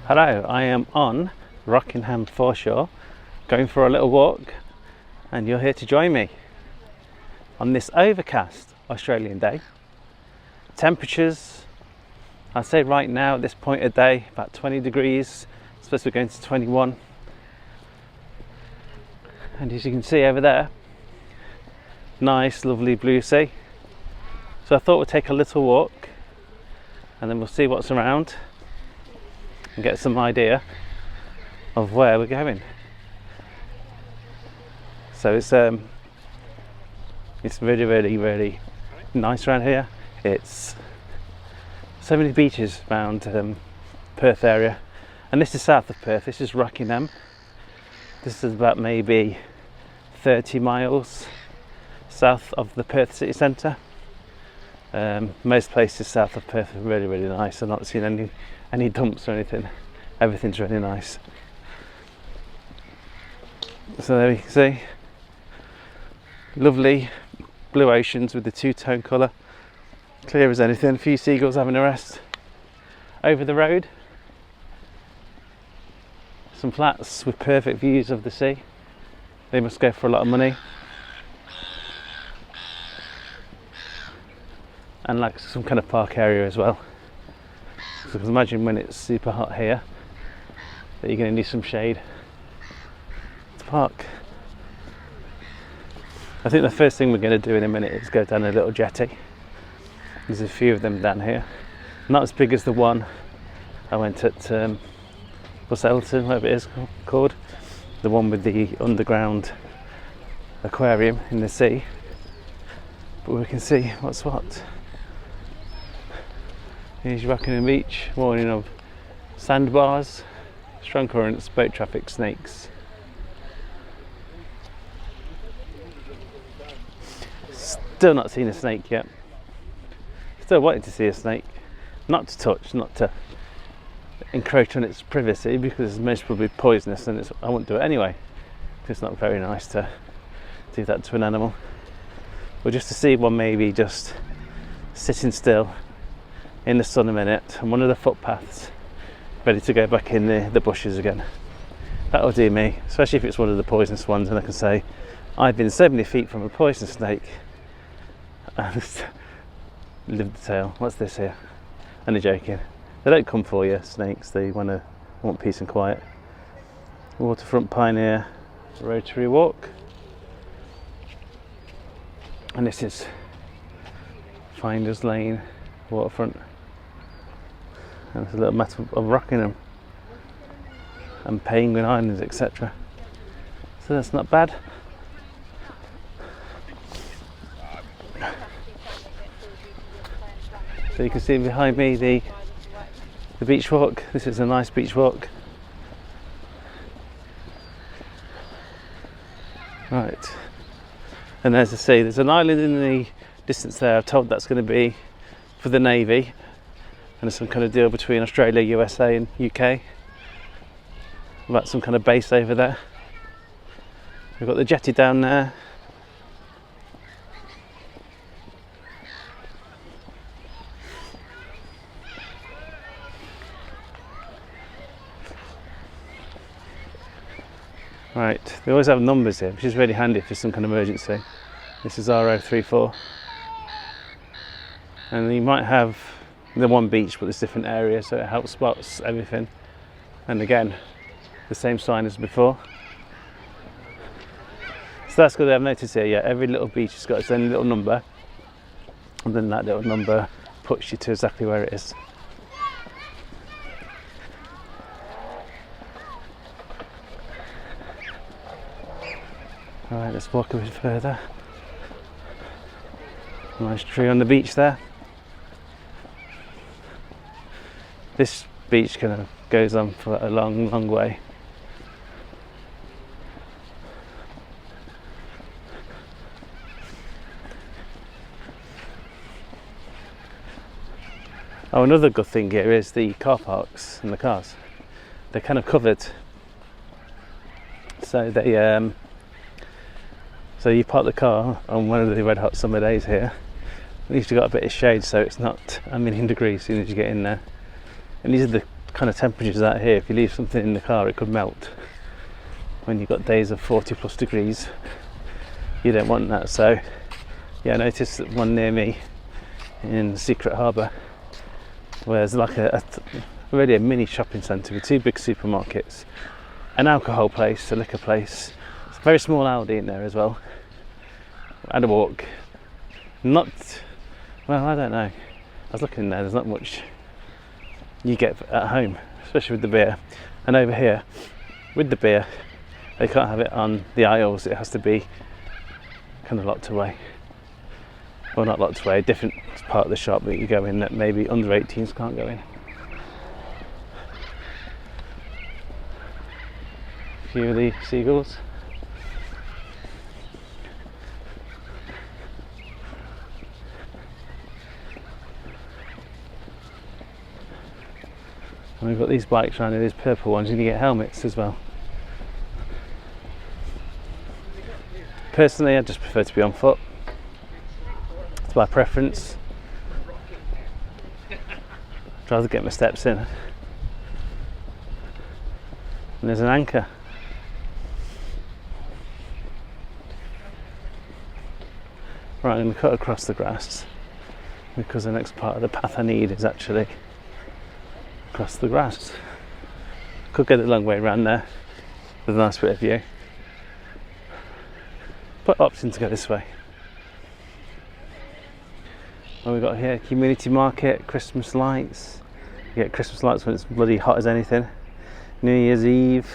Hello, I am on Rockingham Foreshore, going for a little walk, and you're here to join me on this overcast Australian day. Temperatures, I'd say right now at this point of day, about 20 degrees, it's supposed to be going to 21. And as you can see over there, nice lovely blue sea. So I thought we'd take a little walk and then we'll see what's around and get some idea of where we're going. So it's really nice around here. It's so many beaches around Perth area, and this is south of Perth. This is Rockingham. This is about maybe 30 miles south of the Perth city centre. Most places south of Perth are really nice. I've not seen any dumps or anything. Everything's really nice. So there you can see lovely blue oceans with the two-tone colour, clear as anything. A few seagulls having a rest. Over the road, some flats with perfect views of the sea. They must go for a lot of money. And like some kind of park area as well. So imagine when it's super hot here that you're going to need some shade to park. I think the first thing we're going to do in a minute is go down a little jetty. There's a few of them down here, not as big as the one I went at Busselton, whatever it is called, the one with the underground aquarium in the sea, but we can see what's what. Here's Rockingham Beach, warning of sandbars, strong currents, boat traffic, snakes. Still not seen a snake yet. Still wanting to see a snake. Not to touch, not to encroach on its privacy, because it's most probably poisonous and I wouldn't do it anyway. It's not very nice to do that to an animal. Or just to see one maybe just sitting still in the sun a minute on one of the footpaths, ready to go back in the bushes again. That'll do me, especially if it's one of the poisonous ones and I can say I've been so many feet from a poisonous snake and lived the tale. What's this here? Only joking. They don't come for you, snakes. They want peace and quiet. Waterfront Pioneer Rotary Walk, and this is Finders Lane waterfront. And there's a little map of Rockingham and Penguin Islands, etc. So that's not bad. So you can see behind me the beach walk. This is a nice beach walk. Right, and there's the sea. There's an island in the distance there. I'm told that's going to be for the Navy, and there's some kind of deal between Australia, USA and UK about some kind of base over there. We've got the jetty down there. Right, they always have numbers here, which is really handy for some kind of emergency. This is R034. And you might have the one beach, but there's different areas, so it helps spots everything. And again, the same sign as before. So that's good. I've noticed here, yeah, every little beach has got its own little number, and then that little number puts you to exactly where it is. Alright, let's walk a bit further. Nice tree on the beach there. This beach kind of goes on for a long way. Oh, another good thing here is the car parks and the cars. They're kind of covered. So they so you park the car on one of the red hot summer days here. At least you've got a bit of shade, so it's not a million degrees as soon as you get in there. And these are the kind of temperatures out here, if you leave something in the car, it could melt. When you've got days of 40 plus degrees, you don't want that. So yeah, I noticed that one near me in Secret Harbour, where there's like really a mini shopping centre with 2 big supermarkets, an alcohol place, a liquor place, it's a very small Aldi in there as well. I had a walk. Well, I don't know. I was looking in there, there's not much you get at home, especially with the beer. And over here, with the beer, they can't have it on the aisles, it has to be kind of locked away. Well, not locked away, a different part of the shop that you go in that maybe under 18s can't go in. A few of the seagulls. And we've got these bikes around here, these purple ones, and you get helmets as well. Personally, I just prefer to be on foot. It's my preference. I'd rather get my steps in. And there's an anchor. Right, I'm going to cut across the grass because the next part of the path I need is actually across the grass. Could get a long way around there with a nice bit of view, but opting to go this way. What we've got here, community market, Christmas lights. You get Christmas lights when it's bloody hot as anything. New Year's Eve,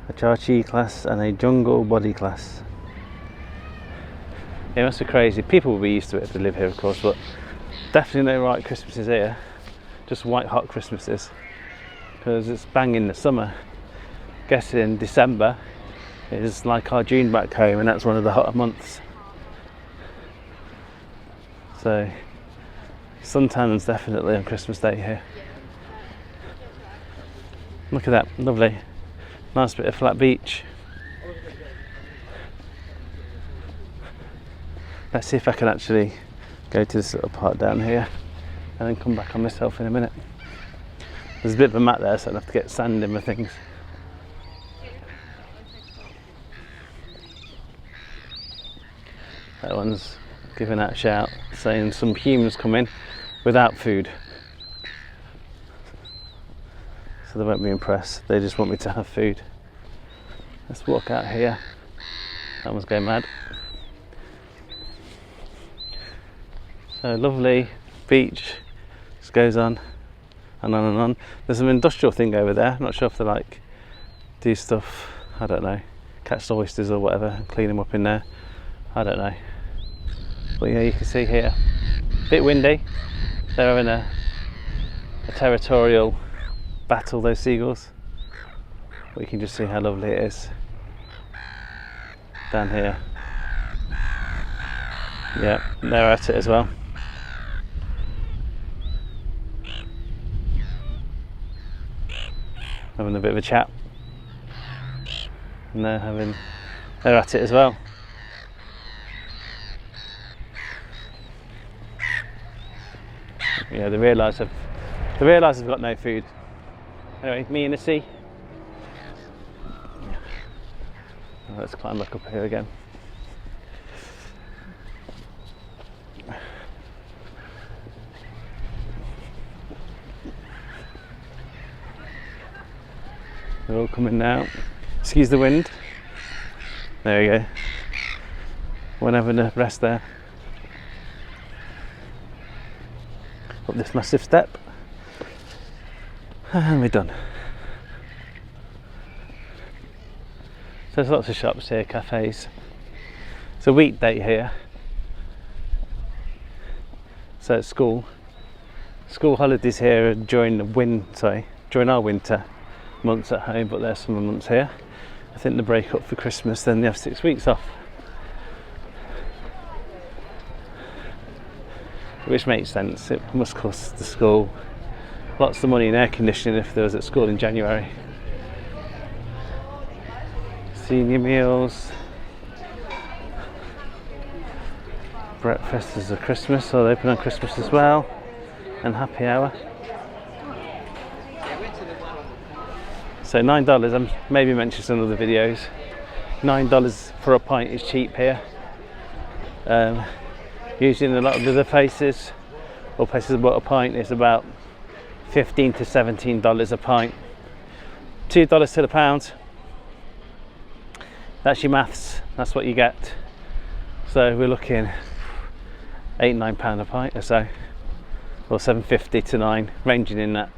a Cha-Chi class and a jungle body class. It must be crazy. People will be used to it if they live here, of course, but definitely no right Christmases here. Just white hot Christmases, because it's bang in the summer. Guessing December is like our June back home, and that's one of the hotter months. So suntans definitely on Christmas Day here. Look at that, lovely, nice bit of flat beach. Let's see if I can actually go to this little part down here and then come back on myself in a minute. There's a bit of a mat there, so I'll have to get sand in my things. That one's giving out a shout, saying some humans come in without food. So they won't be impressed, they just want me to have food. Let's walk out here. That one's going mad. So lovely beach, just goes on and on and on. There's some industrial thing over there, I'm not sure if they like do stuff, I don't know, catch the oysters or whatever and clean them up in there, I don't know. But yeah, you can see here, a bit windy, they're having a territorial battle, those seagulls, but you can just see how lovely it is down here. Yeah, they're at it as well. Having a bit of a chat, and they're at it as well. Yeah, they realise they've got no food. Anyway, me in the sea. Let's climb back up here again. They're all coming now. Excuse the wind. There we go. We're having a rest there. Up this massive step. And we're done. So there's lots of shops here, cafes. It's a weekday here. So it's school holidays here during our winter months at home, but there's summer months here. I think the break up for Christmas, then they have 6 weeks off, which makes sense. It must cost the school lots of money in air conditioning if they was at school in January. Senior meals, breakfasts are Christmas, so they open on Christmas as well, and happy hour. So $9, I'm maybe mentioned in other videos. $9 for a pint is cheap here. Usually in a lot of other places, or places about a pint is about $15 to $17 a pint. $2 to the pound. That's your maths. That's what you get. So we're looking £8-9 a pint or so, or $7.50 to $9, ranging in that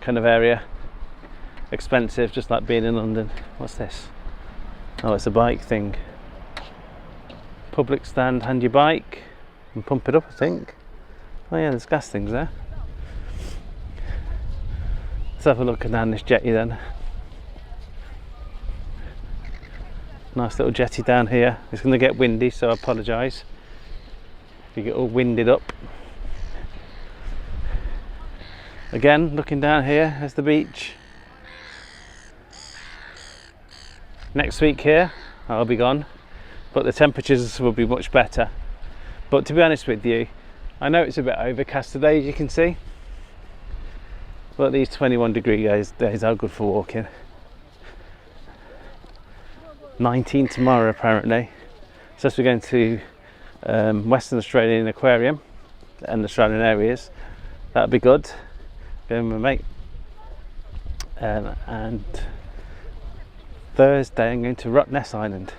kind of area. Expensive, just like being in London. What's this? Oh, it's a bike thing. Public stand, hand your bike and pump it up, I think. Oh yeah, there's gas things there. Let's have a look down this jetty then. Nice little jetty down here. It's going to get windy, so I apologise if you get all winded up. Again, looking down here, there's the beach. Next week here, I'll be gone, but the temperatures will be much better. But to be honest with you, I know it's a bit overcast today, as you can see, but these 21-degree days are good for walking. 19 tomorrow apparently. So as we're going to Western Australian Aquarium and Australian areas, that'll be good. Going with my mate. And Thursday I'm going to Rottnest Island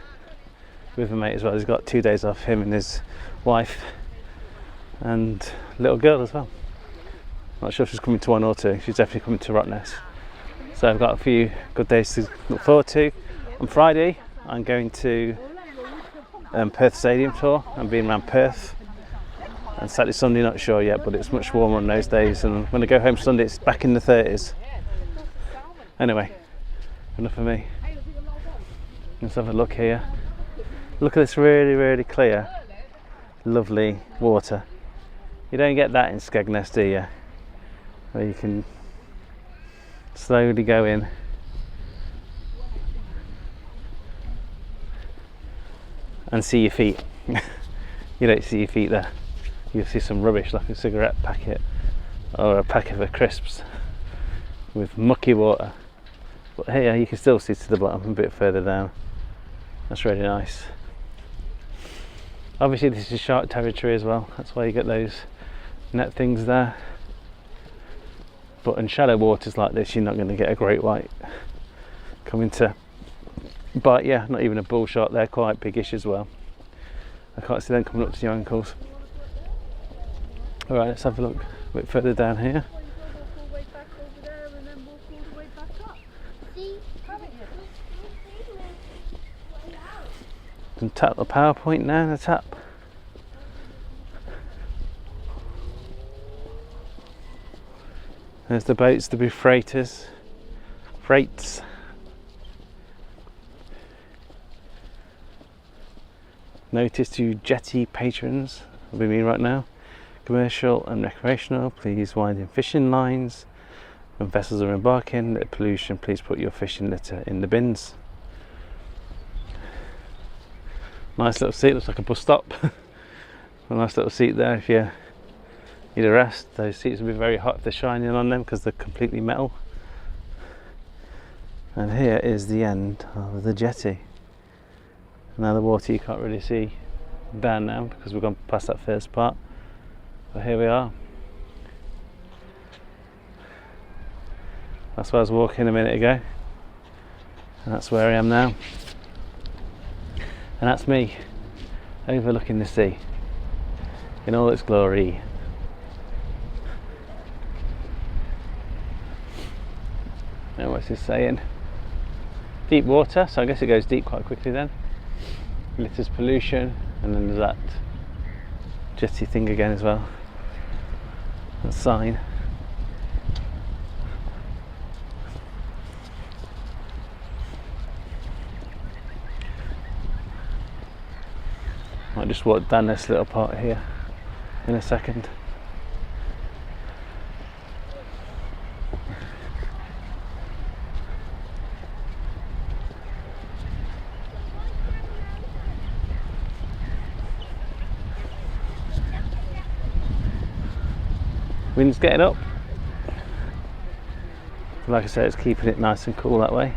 with my mate as well. He's got 2 days off, him and his wife and little girl as well. Not sure if she's coming to one or two. She's definitely coming to Rottnest. So I've got a few good days to look forward to. On Friday I'm going to Perth Stadium tour. I'm being around Perth. And Saturday, Sunday, not sure yet, but it's much warmer on those days. And when I go home Sunday, it's back in the 30s. Anyway, enough of me. Let's have a look here. Look at this really, really clear, lovely water. You don't get that in Skegness, do you? Where you can slowly go in. And see your feet. You don't see your feet there. You'll see some rubbish like a cigarette packet or a packet of crisps with mucky water. But here you can still see to the bottom a bit further down. That's really nice. Obviously this is shark territory as well. That's why you get those net things there. But in shallow waters like this, you're not going to get a great white coming to bite you. Not even a bull shark. They're quite biggish as well. I can't see them coming up to your ankles. Alright, let's have a look a bit further down here. Can tap the PowerPoint now, the tap. There's the boats, the big freights. Notice to jetty patrons, will be me right now. Commercial and recreational, please wind in fishing lines. When vessels are embarking, litter pollution, please put your fishing litter in the bins. Nice little seat, looks like a bus stop. A nice little seat there if you need a rest. Those seats will be very hot if they're shining on them because they're completely metal. And here is the end of the jetty. Now the water you can't really see down now because we've gone past that first part. But here we are. That's where I was walking a minute ago. And that's where I am now. And that's me overlooking the sea in all its glory. Now what's this saying? Deep water, so I guess it goes deep quite quickly then. Litters pollution, and then there's that jetty thing again as well. That sign. Might just walk down this little part here in a second. Wind's getting up. like I said, it's keeping it nice and cool that way.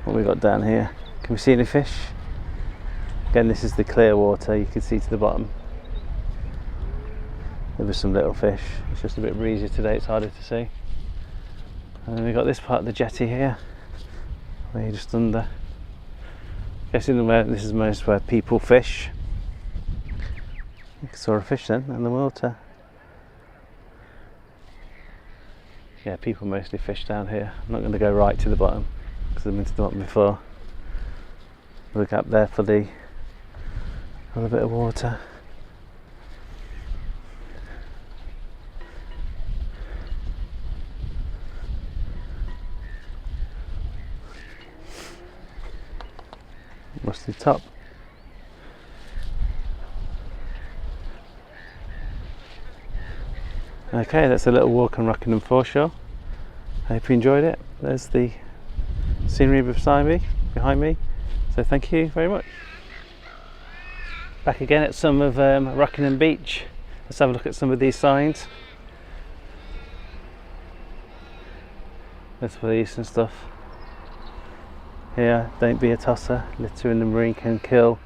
What we got down here? Can we see any fish? Again, this is the clear water, you can see to the bottom. There was some little fish. It's just a bit breezy today, it's harder to see. And then we've got this part of the jetty here, where you're just under. Guessing this is most where people fish. I saw a fish then in the water. Yeah, people mostly fish down here. I'm not going to go right to the bottom because I've been to the bottom before. Look up there for the other bit of water. What's the top? Okay, that's a little walk on Rockingham Foreshore. I hope you enjoyed it. There's the scenery behind me. So thank you very much. Back again at some of Rockingham Beach. Let's have a look at some of these signs. There's police and stuff. Here, don't be a tosser. Litter in the marine can kill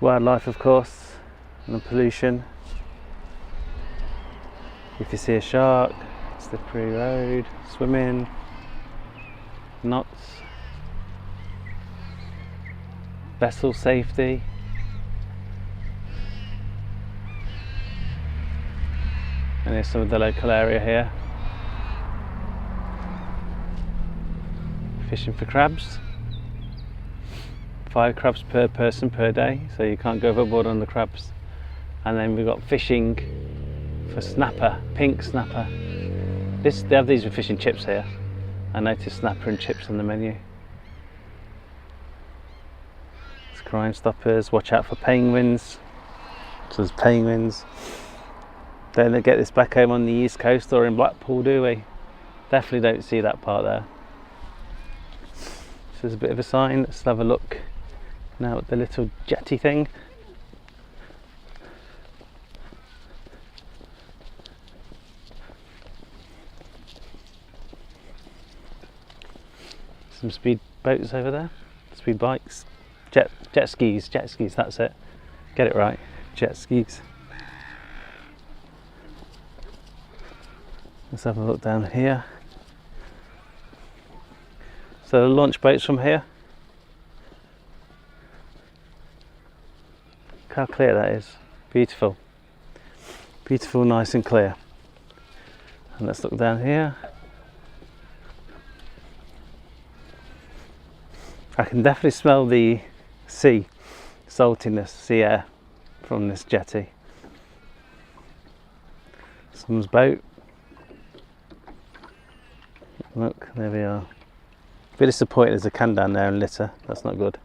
wildlife, of course, and the pollution. If you see a shark, slippery road, swim in, knots, vessel safety. And here's some of the local area here. Fishing for crabs. 5 crabs per person per day, so you can't go overboard on the crabs. And then we've got fishing for snapper, pink snapper. They have these with fish and chips here. I noticed snapper and chips on the menu. It's Crime Stoppers, watch out for penguins. So there's penguins. Don't get this back home on the east coast or in Blackpool, do we? Definitely don't see that part there. So there's a bit of a sign. Let's have a look now at the little jetty thing. Some speed boats over there, speed bikes, jet skis, that's it. Get it right, jet skis. Let's have a look down here. So the launch boats from here. Look how clear that is. Beautiful. Beautiful, nice and clear. And let's look down here. I can definitely smell the sea saltiness, sea air from this jetty. Someone's boat. Look, there we are. A bit disappointed there's a can down there and litter. That's not good.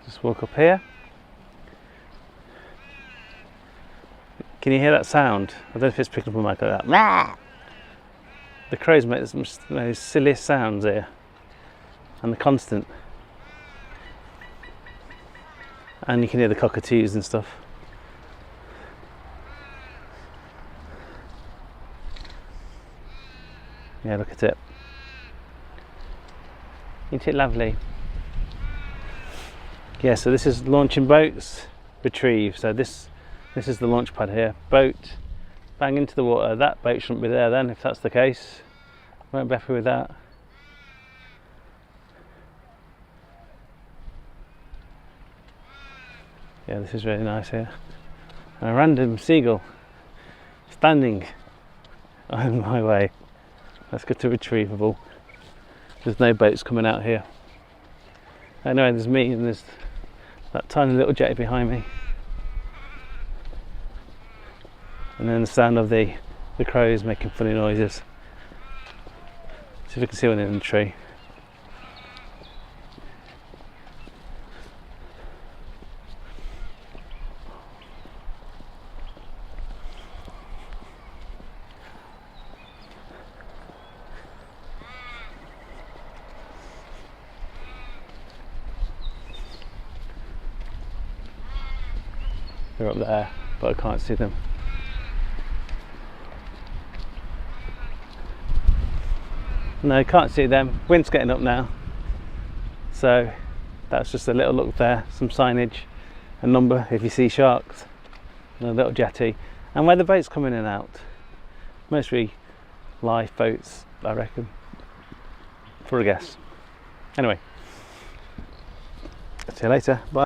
Just walk up here. Can you hear that sound? I don't know if it's picking up on my mic like that. The crows make the most silliest sounds here. And the constant. And you can hear the cockatoos and stuff. Yeah, look at it. Isn't it lovely? Yeah, so this is launching boats, retrieve. So this is the launch pad here. Boat, bang into the water. That boat shouldn't be there then, if that's the case. Won't be happy with that. Yeah, this is really nice here. A random seagull standing on my way. Let's go to retrievable. There's no boats coming out here. Anyway, there's me and there's that tiny little jetty behind me. And then the sound of the crows making funny noises. See if we can see one in the tree. They're up there, but I can't see them. No, can't see them. Wind's getting up now. So that's just a little look there, some signage, a number if you see sharks, and a little jetty, and where the boats come in and out. Mostly life boats, I reckon, for a guess. Anyway, see you later. Bye.